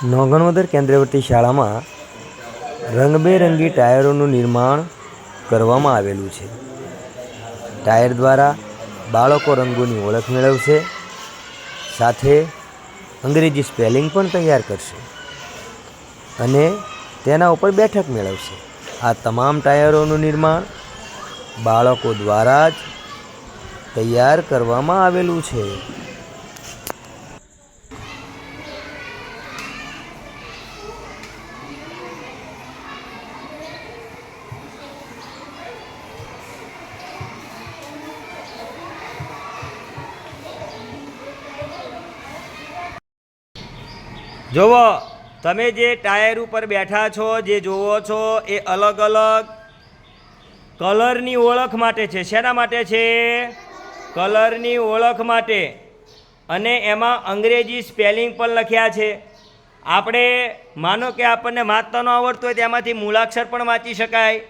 નોગણવદર કેન્દ્રવર્તી શાળામાં રંગબેરંગી ટાયરોનું નિર્માણ કરવામાં આવેલું છે. ટાયર દ્વારા બાળકો રંગોની ઓળખ મેળવશે, સાથે અંગ્રેજી સ્પેલિંગ પણ તૈયાર કરશે અને તેના ઉપર બેઠક મેળવશે. આ તમામ ટાયરોનું નિર્માણ બાળકો દ્વારા જ તૈયાર કરવામાં આવેલું છે. જોવો, તમે જે ટાયર ઉપર બેઠા છો, જે જોવો છો એ અલગ અલગ કલરની ઓળખ માટે છે. શેના માટે છે? કલરની ઓળખ માટે. અને એમાં અંગ્રેજી સ્પેલિંગ પણ લખ્યા છે. આપણે માનો કે આપણને વાંચતા ન આવડતું હોય તેમાંથી મૂળાક્ષર પણ વાંચી શકાય.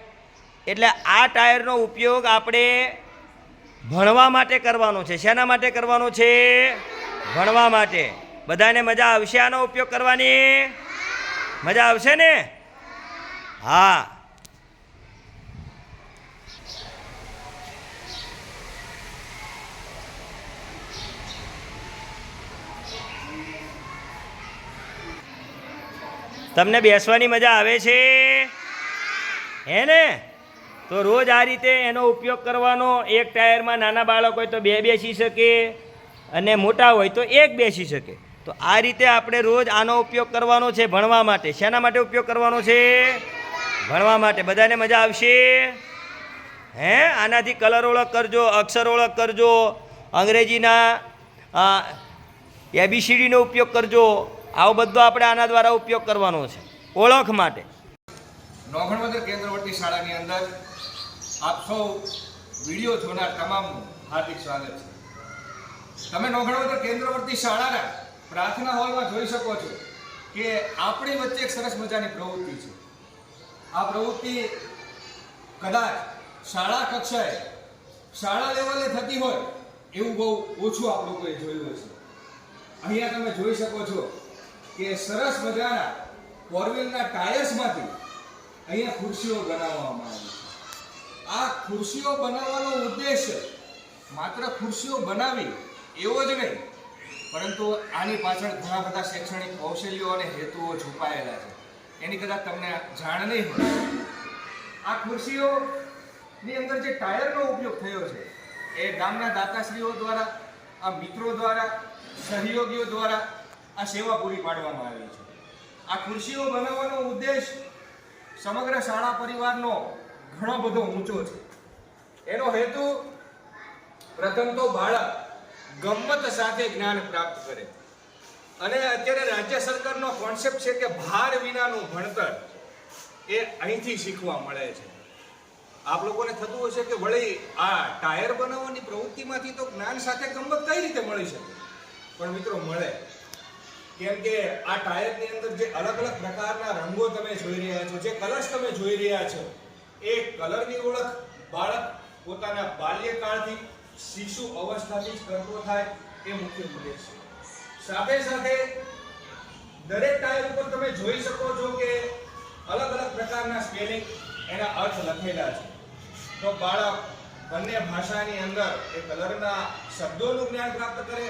એટલે આ ટાયરનો ઉપયોગ આપણે ભણવા માટે કરવાનો છે. શેના માટે કરવાનો છે? ભણવા માટે. બધાને મજા આવશે આનો ઉપયોગ કરવાની? મજા આવશે ને? હા. તમને બેસવાની મજા આવે છે? હે ને? તો રોજ આ રીતે એનો ઉપયોગ કરવાનો. એક ટાયરમાં નાના બાળક હોય તો 2 બેસી શકે અને મોટા હોય તો 1 બેસી શકે. તો આ રીતે આપણે રોજ આનો ઉપયોગ કરવાનો છે ભણવા માટે. શેના માટે ઉપયોગ કરવાનો છે? ભણવા માટે. બધાને મજા આવશે? હે? આનાથી કલર ઓળખ કરજો, અક્ષર ઓળખ કરજો, અંગ્રેજીના ABCDનો ઉપયોગ કરજો. આવો બધો આપણે આના દ્વારા ઉપયોગ કરવાનો છે ઓળખ માટે. નોગણવદર કેન્દ્રવર્તી શાળાની અંદર આપ સૌ વિડીયો જોનાર તમામનું હાર્દિક સ્વાગત છે. તમે નોગણવદર કેન્દ્રવર્તી શાળાના પ્રાર્થના હોલમાં જોઈ શકો છો કે આપણી વચ્ચે એક સરસ મજાની પ્રવૃત્તિ છે. આ પ્રવૃત્તિ કદાચ શાળા કક્ષાએ, શાળા લેવલે થતી હોય એવું બહુ ઓછું આપ લોકોએ જોયું હશે. અહીંયા તમે જોઈ શકો છો કે સરસ મજાના ફોરવ્હીલના ટાયર્સમાંથી અહીંયા ખુરશીઓ બનાવવામાં આવી છે. આ ખુરશીઓ બનાવવાનો ઉદ્દેશ્ય માત્ર ખુરશીઓ બનાવી એવો જ નહીં, પરંતુ આની પાછળ ઘણા બધા શૈક્ષણિક કૌશલ્યો અને હેતુઓ છુપાયેલા છે. એની કદાચ તમને જાણ નહીં હોય. આ ખુરશીઓની અંદર જે ટાયરનો ઉપયોગ થયો છે એ ગામના દાતાશ્રીઓ દ્વારા, આ મિત્રો દ્વારા, સહયોગીઓ દ્વારા આ સેવા પૂરી પાડવામાં આવી છે. આ ખુરશીઓ બનાવવાનો ઉદ્દેશ સમગ્ર શાળા પરિવારનો ઘણો બધો ઊંચો છે. એનો હેતુ પ્રથમ તો બાળક ગમ્મત સાથે જ્ઞાન પ્રાપ્ત કરે. અને અત્યારે રાજ્ય સરકારનો કોન્સેપ્ટ છે કે ભાર વિનાનું ભણતર એ અહીંથી શીખવા મળે છે. આપ લોકોને થતું હશે કે વળી આ ટાયર બનાવવાની પ્રવૃત્તિમાંથી તો જ્ઞાન સાથે ગમ્મત કઈ રીતે મળી શકે? પણ મિત્રો, મળે. કેમ કે આ ટાયરની અંદર જે અલગ અલગ પ્રકારના રંગો તમે જોઈ રહ્યા છો, જે કલર્સ તમે જોઈ રહ્યા છો, એ કલરની ઓળખ બાળક પોતાના બાલ્યકાળથી, શિશુ અવસ્થાથી જ કરતો થાય એ મુખ્ય ઉદ્દેશ છે. સાથે સાથે દરેક ટાયર ઉપર તમે જોઈ શકો છો કે અલગ અલગ પ્રકારના સ્પેલિંગ, એના અર્થ લખેલા છે. તો બાળક બંને ભાષાની અંદર એ કલરના શબ્દોનું જ્ઞાન પ્રાપ્ત કરે.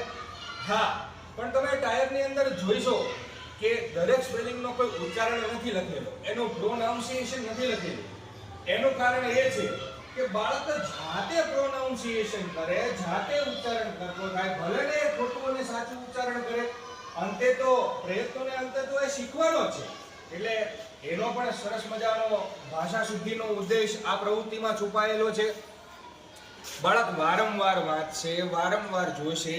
હા, પણ તમે ટાયરની અંદર જોઈશો કે દરેક સ્પેલિંગનો કોઈ ઉચ્ચારણ નથી લખેલો, એનું પ્રોનાઉન્સિએશન નથી લખેલું. એનું કારણ એ છે કે બાળક જાતે પ્રોનાઉન્સિએશન કરે, જાતે ઉચ્ચારણ કરતો થાય. ભલે ને ખોટું અને સાચું ઉચ્ચારણ કરે, અંતે તો પ્રયત્નોને અંતે તો એ શીખવાનો જ છે. એટલે એનો પણ સરસ મજાનો ભાષા શુદ્ધિનો ઉદ્દેશ આ પ્રવૃત્તિમાં છુપાયેલો છે. બાળક વારંવાર વાંચશે, વારંવાર જોશે,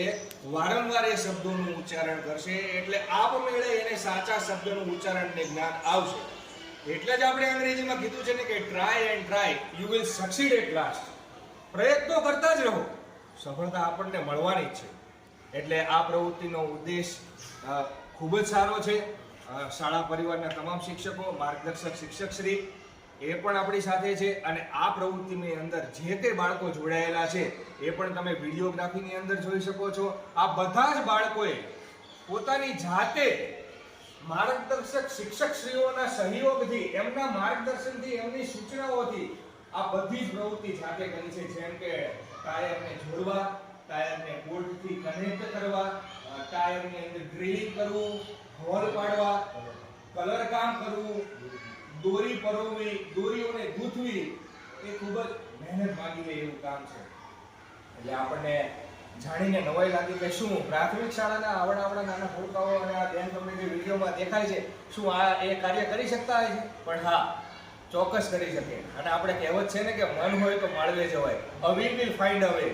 વારંવાર એ શબ્દોનું ઉચ્ચારણ કરશે. એટલે આપમેળે એને સાચા શબ્દનું ઉચ્ચારણને જ્ઞાન આવશે. એટલે જ આપણે અંગ્રેજીમાં કીધું છે ને કે try and try you will succeed at last. પ્રયત્નો કરતા જ રહો, સફળતા આપણને મળવાની જ છે. એટલે આ પ્રવૃત્તિનો ઉદ્દેશ ખૂબ જ સારો છે. શાળા પરિવારના તમામ શિક્ષકો, માર્ગદર્શક શિક્ષકશ્રી એ પણ આપણી સાથે છે. અને આ પ્રવૃત્તિની અંદર જે કંઈ બાળકો જોડાયેલા છે એ પણ તમે વિડીયોગ્રાફીની અંદર જોઈ શકો છો. આ બધા જ બાળકોએ પોતાની જાતે માર્ગદર્શક શિક્ષકશ્રીઓના સહયોગથી, એમના માર્ગદર્શનથી, એમની સૂચનાઓથી આ બધી જ પ્રવૃત્તિ જાતે કરી છે. જેમ કે ટાયરને જોડવા, ટાયરને બોલ્ટથી કનેક્ટ કરવા, ટાયરની અંદર ડ્રિલિંગ કરવું, હોલ પાડવા, કલર કામ કરવું, દોરી પરોવવી, દોરીઓને ગૂંથવી, એ ખૂબ જ મહેનત માંગી લે એવું કામ છે. એટલે આપણને જાણીને નવાઈ લાગી કે શું પ્રાથમિક શાળાના આવડા નાના ભૂલકાઓ અને આ બેન તમને જે વિડીયોમાં દેખાય છે, શું આ એ કાર્ય કરી શકતા હોય છે? પણ હા, ચોક્કસ કરી શકે. અને આપણે કહેવત છે ને કે મન હોય તો માળવે જવાય, we will find a way.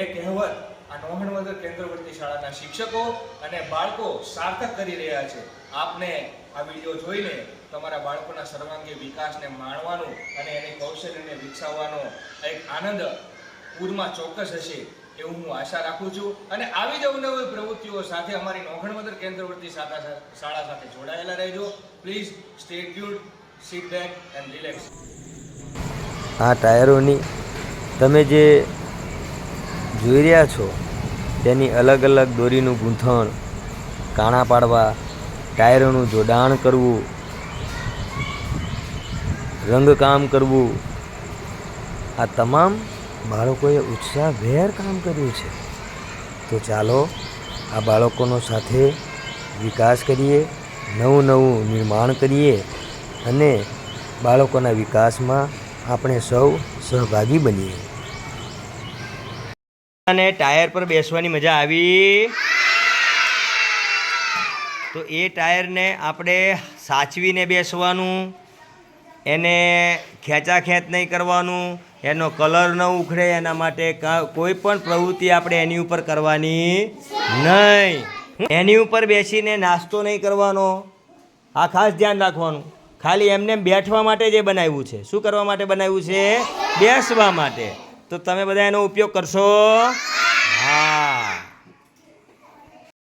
એ કહેવત આ નોહણવદર કેન્દ્રવર્તી શાળાના શિક્ષકો અને બાળકો સાર્થક કરી રહ્યા છે. આપને આ વિડીયો જોઈને તમારા બાળકોના સર્વાંગી વિકાસને માણવાનો અને એની કૌશલ્યને વિકસાવવાનો એક આનંદ પૂરમાં ચોક્કસ હશે એવું હું આશા રાખું છું. અને આવી જ અવનવી પ્રવૃત્તિઓ સાથે અમારી નોહણવદર કેન્દ્રવર્તી શાળા સાથે જોડાયેલા રહેજો. Please stay tuned, sit back and relax. આ ટાયરોની તમે જે જોઈ રહ્યા છો તેની અલગ અલગ દોરીનું ગૂંથણ, કાણા પાડવા, ટાયરોનું જોડાણ કરવું, રંગકામ કરવું, આ તમામ બાળકોએ ઉત્સાહભેર કામ કર્યું છે. તો ચાલો આ બાળકોનો સાથે વિકાસ કરીએ, નવું નિર્માણ કરીએ અને બાળકોના વિકાસમાં આપણે સૌ સહભાગી બનીએ. અને ટાયર પર બેસવાની મજા આવી, તો એ ટાયરને આપણે સાચવીને બેસવાનું, એને ખેંચાખેંચ નહીં કરવાનું, એનો કલર ન ઉખડે એના માટે કોઈ પણ પ્રવૃત્તિ આપણે એની ઉપર કરવાની નહીં. એની ઉપર બેસીને નાસ્તો નહીં કરવાનો, આ ખાસ ધ્યાન રાખવાનું. ખાલી એમને બેઠવા માટે જે બનાવ્યું છે. શું કરવા માટે બનાવ્યું છે? બેસવા માટે. તો તમે બધા એનો ઉપયોગ કરશો? હા.